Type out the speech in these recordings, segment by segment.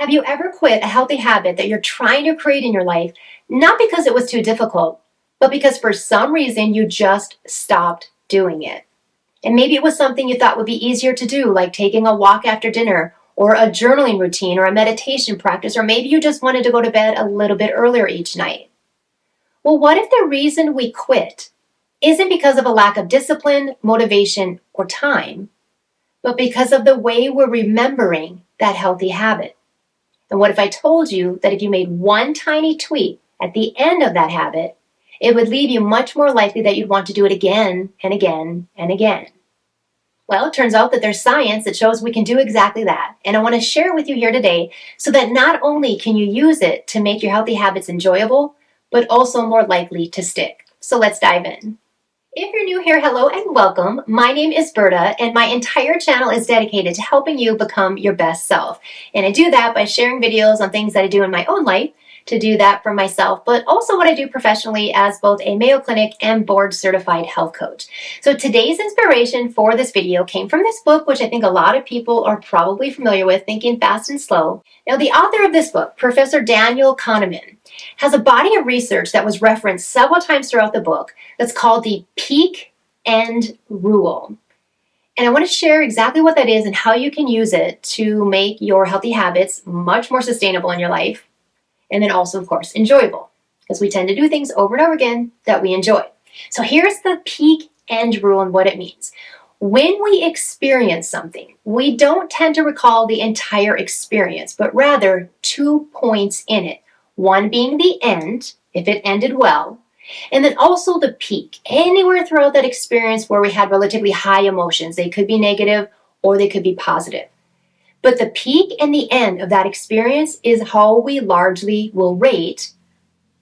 Have you ever quit a healthy habit that you're trying to create in your life, not because it was too difficult, but because for some reason you just stopped doing it? And maybe it was something you thought would be easier to do, like taking a walk after dinner, or a journaling routine, or a meditation practice, or maybe you just wanted to go to bed a little bit earlier each night. Well, what if the reason we quit isn't because of a lack of discipline, motivation, or time, but because of the way we're remembering that healthy habit? And what if I told you that if you made one tiny tweak at the end of that habit, it would leave you much more likely that you'd want to do it again and again and again? Well, it turns out that there's science that shows we can do exactly that. And I want to share with you here today so that not only can you use it to make your healthy habits enjoyable, but also more likely to stick. So let's dive in. If you're new here, hello and welcome. My name is Berta, and my entire channel is dedicated to helping you become your best self. And I do that by sharing videos on things that I do in my own life to do that for myself, but also what I do professionally as both a Mayo Clinic and board certified health coach. So today's inspiration for this video came from this book, which I think a lot of people are probably familiar with, Thinking Fast and Slow. Now, the author of this book, Professor Daniel Kahneman, has a body of research that was referenced several times throughout the book that's called the peak end rule. And I want to share exactly what that is and how you can use it to make your healthy habits much more sustainable in your life. And then also, of course, enjoyable, because we tend to do things over and over again that we enjoy. So here's the peak end rule and what it means. When we experience something, we don't tend to recall the entire experience, but rather 2 points in it. One being the end, if it ended well, and then also the peak, anywhere throughout that experience where we had relatively high emotions. They could be negative or they could be positive. But the peak and the end of that experience is how we largely will rate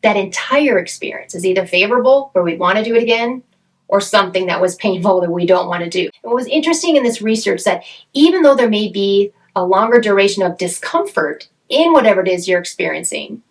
that entire experience as either favorable, where we want to do it again, or something that was painful that we don't want to do. And what was interesting in this research that even though there may be a longer duration of discomfort in whatever it is you're experiencing,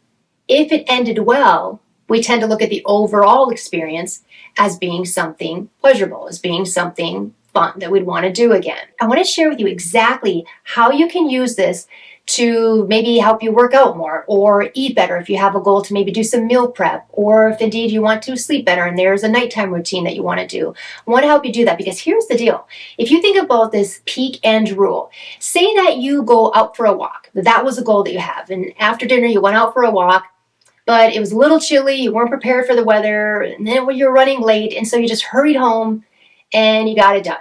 if it ended well, we tend to look at the overall experience as being something pleasurable, as being something fun that we'd want to do again. I want to share with you exactly how you can use this to maybe help you work out more or eat better if you have a goal to maybe do some meal prep, or if indeed you want to sleep better and there's a nighttime routine that you want to do. I want to help you do that because here's the deal. If you think about this peak end rule, say that you go out for a walk. That was a goal that you have. And after dinner, you went out for a walk, but it was a little chilly. You weren't prepared for the weather. And then when you're running late, and so you just hurried home and you got it done.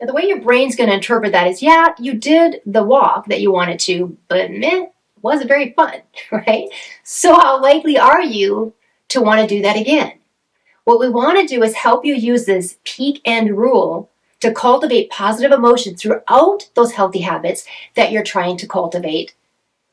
Now, the way your brain's going to interpret that is, yeah, you did the walk that you wanted to, but it wasn't very fun, right? So how likely are you to want to do that again? What we want to do is help you use this peak end rule to cultivate positive emotions throughout those healthy habits that you're trying to cultivate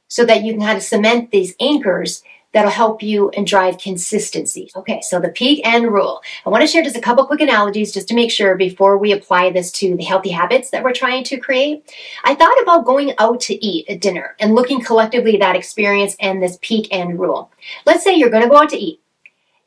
so that you can kind of cement these anchors that'll help you and drive consistency. Okay, so the peak end rule. I want to share just a couple quick analogies just to make sure before we apply this to the healthy habits that we're trying to create. I thought about going out to eat at dinner and looking collectively at that experience and this peak end rule. Let's say you're going to go out to eat,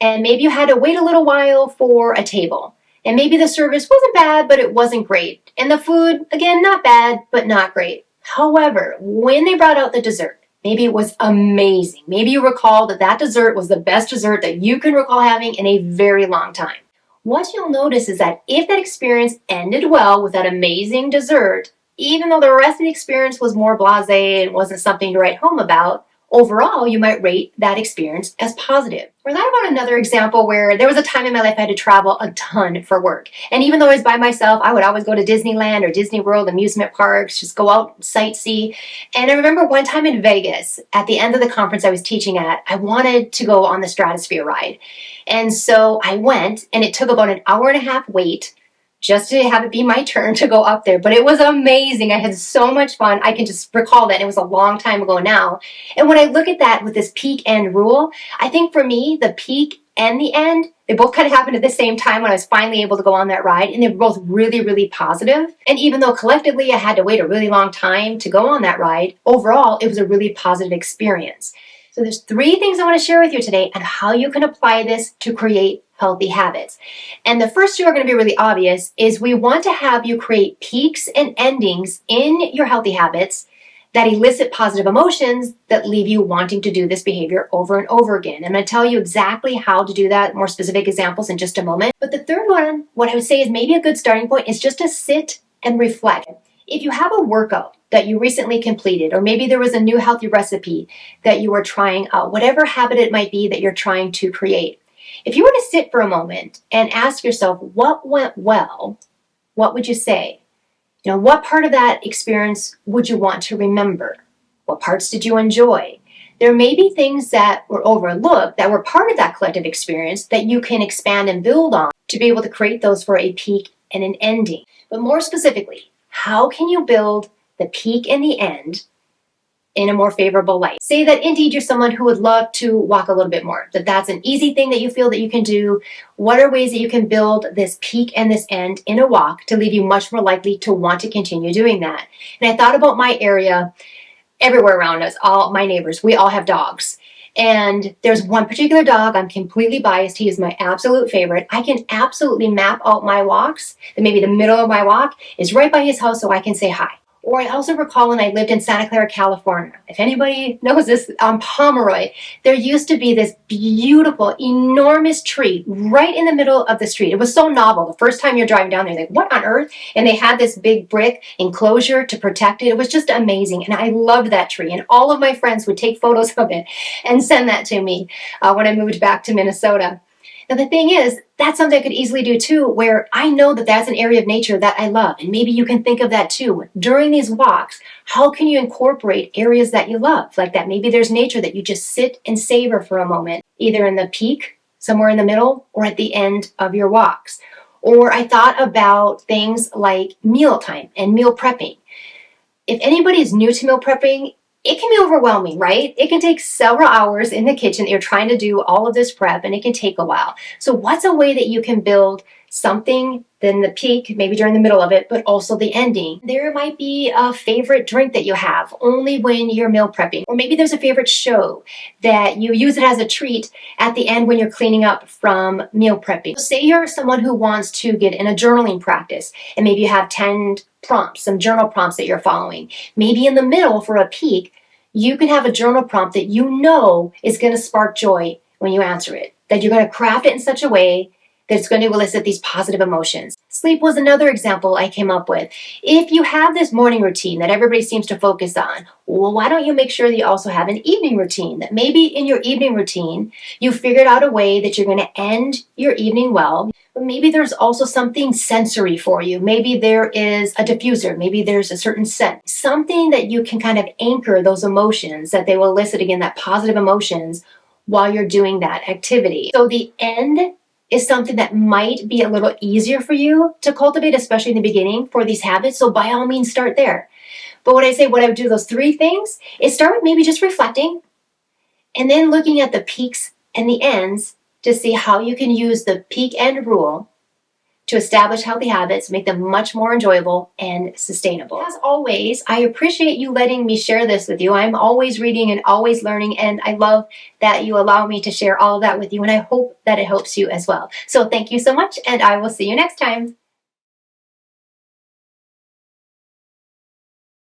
and maybe you had to wait a little while for a table. And maybe the service wasn't bad, but it wasn't great. And the food, again, not bad, but not great. However, when they brought out the dessert, maybe it was amazing. Maybe you recall that that dessert was the best dessert that you can recall having in a very long time. What you'll notice is that if that experience ended well with that amazing dessert, even though the rest of the experience was more blasé and wasn't something to write home about, overall, you might rate that experience as positive. Or that about another example where there was a time in my life I had to travel a ton for work. And even though I was by myself, I would always go to Disneyland or Disney World, amusement parks, just go out and sightsee. And I remember one time in Vegas, at the end of the conference I was teaching at, I wanted to go on the Stratosphere ride. And so I went, and it took about an hour and a half wait just to have it be my turn to go up there. But it was amazing. I had so much fun. I can just recall that. It was a long time ago now. And when I look at that with this peak end rule, I think for me, the peak and the end, they both kind of happened at the same time when I was finally able to go on that ride. And they were both really, really positive. And even though collectively I had to wait a really long time to go on that ride, overall, it was a really positive experience. So there's 3 things I want to share with you today on how you can apply this to create healthy habits. And the first 2 are going to be really obvious, is we want to have you create peaks and endings in your healthy habits that elicit positive emotions that leave you wanting to do this behavior over and over again. I'm going to tell you exactly how to do that, more specific examples in just a moment. But the third one, what I would say is maybe a good starting point is just to sit and reflect. If you have a workout that you recently completed, or maybe there was a new healthy recipe that you were trying out, whatever habit it might be that you're trying to create, if you were to sit for a moment and ask yourself what went well, what would you say? What part of that experience would you want to remember? What parts did you enjoy? There may be things that were overlooked that were part of that collective experience that you can expand and build on to be able to create those for a peak and an ending. But more specifically, how can you build the peak and the end in a more favorable light? Say that indeed you're someone who would love to walk a little bit more, that that's an easy thing that you feel that you can do. What are ways that you can build this peak and this end in a walk to leave you much more likely to want to continue doing that? And I thought about my area, everywhere around us, all my neighbors, we all have dogs. And there's one particular dog, I'm completely biased, he is my absolute favorite. I can absolutely map out my walks, and maybe the middle of my walk is right by his house so I can say hi. Or I also recall when I lived in Santa Clara, California. If anybody knows this, on Pomeroy, there used to be this beautiful, enormous tree right in the middle of the street. It was so novel. The first time you're driving down there, you're like, what on earth? And they had this big brick enclosure to protect it. It was just amazing. And I loved that tree. And all of my friends would take photos of it and send that to me when I moved back to Minnesota. Now, the thing is, that's something I could easily do too, where I know that that's an area of nature that I love. And maybe you can think of that too. During these walks, how can you incorporate areas that you love like that? Maybe there's nature that you just sit and savor for a moment, either in the peak, somewhere in the middle, or at the end of your walks. Or I thought about things like mealtime and meal prepping. If anybody is new to meal prepping, it can be overwhelming, right? It can take several hours in the kitchen. You're trying to do all of this prep and it can take a while. So what's a way that you can build something, then the peak, maybe during the middle of it, but also the ending? There might be a favorite drink that you have only when you're meal prepping. Or maybe there's a favorite show that you use it as a treat at the end when you're cleaning up from meal prepping. So say you're someone who wants to get in a journaling practice and maybe you have 10 prompts, some journal prompts that you're following. Maybe in the middle for a peak, you can have a journal prompt that you know is going to spark joy when you answer it, that you're going to craft it in such a way that it's going to elicit these positive emotions. Sleep was another example I came up with. If you have this morning routine that everybody seems to focus on, well, why don't you make sure that you also have an evening routine? That maybe in your evening routine, you figured out a way that you're going to end your evening well. But maybe there's also something sensory for you. Maybe there is a diffuser. Maybe there's a certain scent. Something that you can kind of anchor those emotions, that they will elicit, again, that positive emotions while you're doing that activity. So the end is something that might be a little easier for you to cultivate, especially in the beginning for these habits. So by all means, start there. But what I would do those three things is start with maybe just reflecting and then looking at the peaks and the ends to see how you can use the peak end rule to establish healthy habits, make them much more enjoyable and sustainable. As always, I appreciate you letting me share this with you. I'm always reading and always learning, and I love that you allow me to share all of that with you, and I hope that it helps you as well. So thank you so much, and I will see you next time.